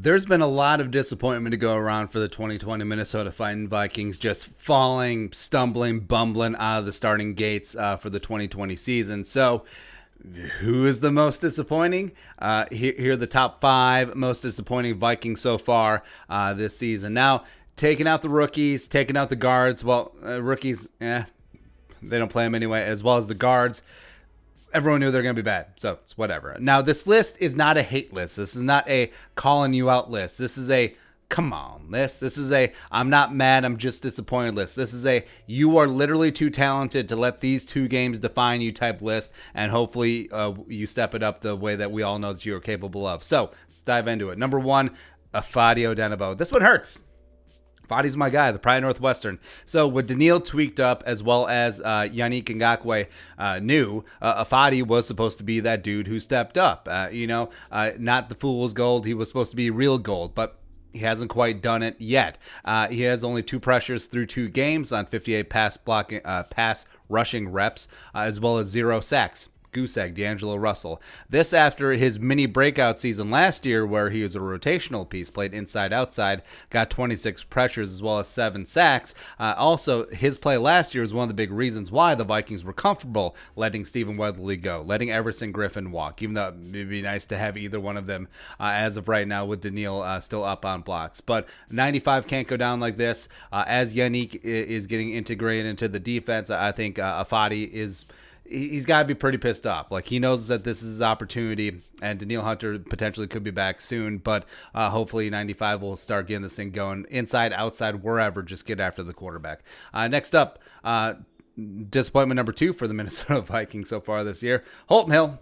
There's been a lot of disappointment to go around for the 2020 Minnesota Fighting Vikings, just falling, stumbling, bumbling out of the starting gates for the 2020 season. So, who is the most disappointing? Here are the top 5 most disappointing Vikings so far this season. Now, taking out the rookies, taking out the guards. Well, rookies, they don't play them anyway, as well as the guards. Everyone knew they're going to be bad, so it's whatever. Now, this list is not a hate list. This is not a calling you out list. This is a come on list. This is a I'm not mad, I'm just disappointed list. This is a you are literally too talented to let these 2 games define you type list, and hopefully you step it up the way that we all know that you are capable of. So let's dive into it. Number 1, Ifeadi Odenigbo. This one hurts. Ifeadi's my guy, the Pride Northwestern. So with Daniil tweaked up, as well as Yannick Ngakoue new, Ifeadi was supposed to be that dude who stepped up. Not the fool's gold. He was supposed to be real gold, but he hasn't quite done it yet. He has only 2 pressures through 2 games on 58 pass rushing reps, as well as 0 sacks. Goose egg, D'Angelo Russell. This after his mini breakout season last year, where he was a rotational piece, played inside-outside, got 26 pressures as well as 7 sacks. Also, his play last year was one of the big reasons why the Vikings were comfortable letting Stephen Weatherly go, letting Everson Griffin walk, even though it would be nice to have either one of them as of right now with Daniil still up on blocks. But 95 can't go down like this. As Yannick is getting integrated into the defense, I think Ifeadi is... He's got to be pretty pissed off. Like, he knows that this is his opportunity, and Daniil Hunter potentially could be back soon, but hopefully 95 will start getting this thing going inside, outside, wherever. Just get after the quarterback. Next up, disappointment number 2 for the Minnesota Vikings so far this year. Holton Hill.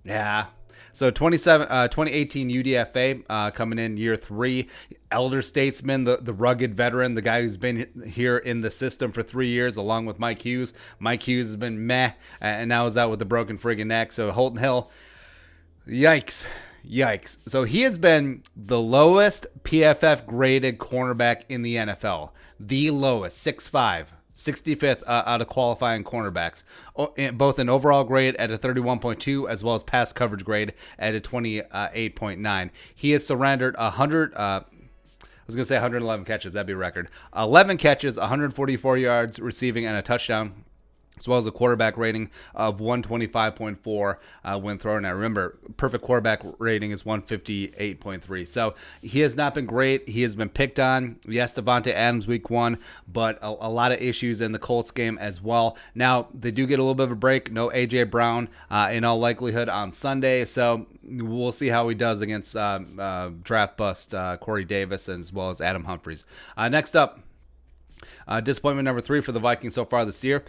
Yeah. So 2018 UDFA coming in year 3. Elder statesman, the rugged veteran, the guy who's been here in the system for 3 years, along with Mike Hughes. Mike Hughes has been meh, and now is out with a broken friggin' neck. So Holton Hill, yikes. So he has been the lowest PFF graded cornerback in the NFL. The lowest, 6'5". 65th out of qualifying cornerbacks, both in overall grade at a 31.2 as well as pass coverage grade at a 28.9. He has surrendered 111 catches. That'd be a record. 11 catches, 144 yards receiving, and a touchdown, as well as a quarterback rating of 125.4 when thrown out. Remember, perfect quarterback rating is 158.3. So he has not been great. He has been picked on. Yes, Devontae Adams week 1, but a lot of issues in the Colts game as well. Now, they do get a little bit of a break. No A.J. Brown in all likelihood on Sunday. So we'll see how he does against draft bust Corey Davis as well as Adam Humphries. Next up, disappointment number 3 for the Vikings so far this year.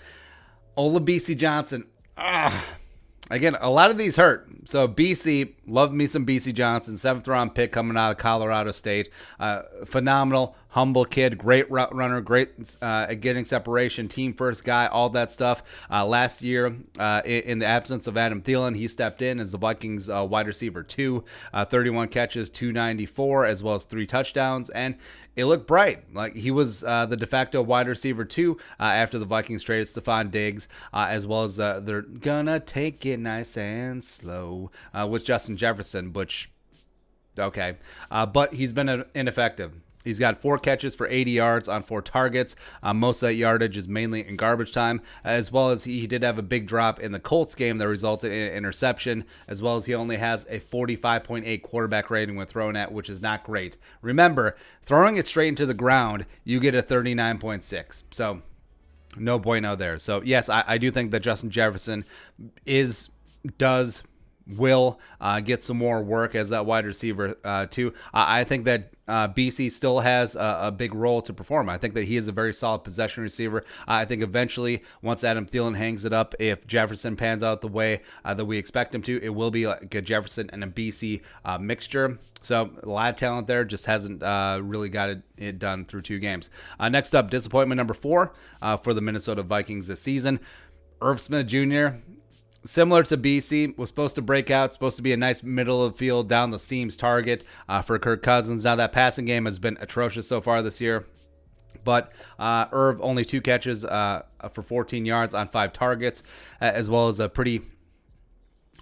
Olabisi Johnson. Again, a lot of these hurt. So BC, loved me some BC Johnson, 7th round pick coming out of Colorado State. Phenomenal, humble kid, great route runner, great at getting separation, team first guy, all that stuff. Last year, in the absence of Adam Thielen, he stepped in as the Vikings wide receiver 2, 31 catches, 294, as well as 3 touchdowns, and it looked bright. Like, he was the de facto wide receiver 2 after the Vikings traded Stephon Diggs, as well as they're gonna take it nice and slow with Justin Jefferson, which, okay. But he's been ineffective. He's got 4 catches for 80 yards on 4 targets. Most of that yardage is mainly in garbage time, as well as he did have a big drop in the Colts game that resulted in an interception, as well as he only has a 45.8 quarterback rating when thrown at, which is not great. Remember, throwing it straight into the ground, you get a 39.6. So no bueno there. So yes, I do think that Justin Jefferson will get some more work as that wide receiver too. I think that BC still has a big role to perform. I think that he is a very solid possession receiver. I think eventually, once Adam Thielen hangs it up, if Jefferson pans out the way that we expect him to, it will be like a Jefferson and a BC mixture. So a lot of talent there, just hasn't really got it done through 2 games. Next up, disappointment number 4 for the Minnesota Vikings this season. Irv Smith Jr., similar to BC, was supposed to break out, supposed to be a nice middle of the field, down the seams target for Kirk Cousins. Now that passing game has been atrocious so far this year. But Irv, only 2 catches for 14 yards on 5 targets, as well as a pretty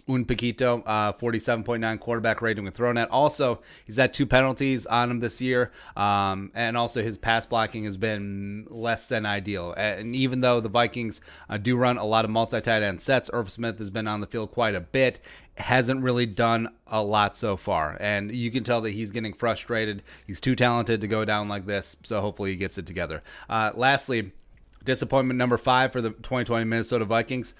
Un Paquito, 47.9 quarterback rating with thrown at. Also, he's had 2 penalties on him this year. And also his pass blocking has been less than ideal. And even though the Vikings do run a lot of multi-tight end sets, Irv Smith has been on the field quite a bit. Hasn't really done a lot so far. And you can tell that he's getting frustrated. He's too talented to go down like this. So hopefully he gets it together. Lastly, disappointment number 5 for the 2020 Minnesota Vikings.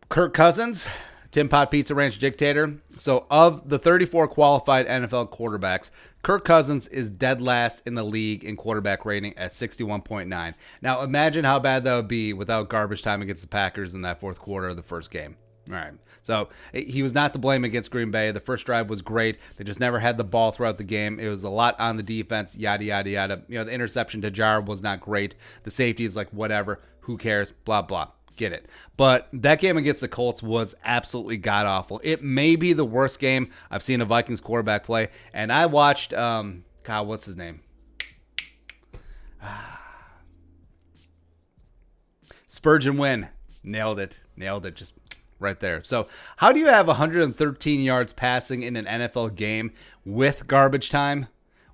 Kirk Cousins, Tim Pot Pizza Ranch dictator. So of the 34 qualified NFL quarterbacks, Kirk Cousins is dead last in the league in quarterback rating at 61.9. Now imagine how bad that would be without garbage time against the Packers in that fourth quarter of the first game. All right. So he was not to blame against Green Bay. The first drive was great. They just never had the ball throughout the game. It was a lot on the defense, yada, yada, yada. The interception to Jar was not great. The safety is like, whatever, who cares, blah, blah. Get it. But that game against the Colts was absolutely god-awful. It may be the worst game I've seen a Vikings quarterback play. And I watched, what's his name? Spurgeon win. Nailed it. Just right there. So how do you have 113 yards passing in an NFL game with garbage time?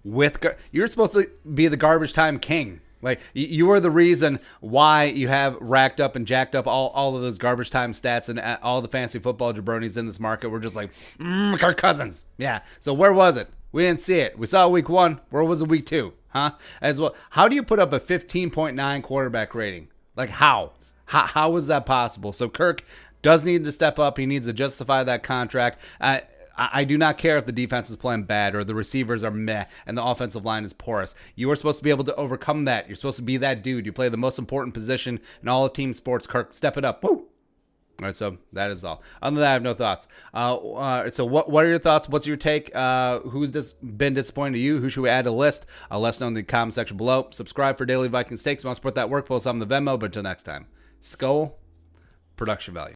You're supposed to be the garbage time king. Like, you are the reason why you have racked up and jacked up all of those garbage time stats, and all the fantasy football jabronis in this market were just like, Kirk Cousins. Yeah. So where was it? We didn't see it. We saw week 1. Where was it week 2? Huh? As well. How do you put up a 15.9 quarterback rating? Like, how? How is that possible? So Kirk does need to step up. He needs to justify that contract. I do not care if the defense is playing bad or the receivers are meh and the offensive line is porous. You are supposed to be able to overcome that. You're supposed to be that dude. You play the most important position in all of team sports. Kirk, step it up. Woo! All right, so that is all. Other than that, I have no thoughts. So what are your thoughts? What's your take? Who's been disappointing to you? Who should we add to the list? Let us know in the comment section below. Subscribe for daily Vikings takes. If you want to support that work, post on the Venmo. But until next time, Skull Production Value.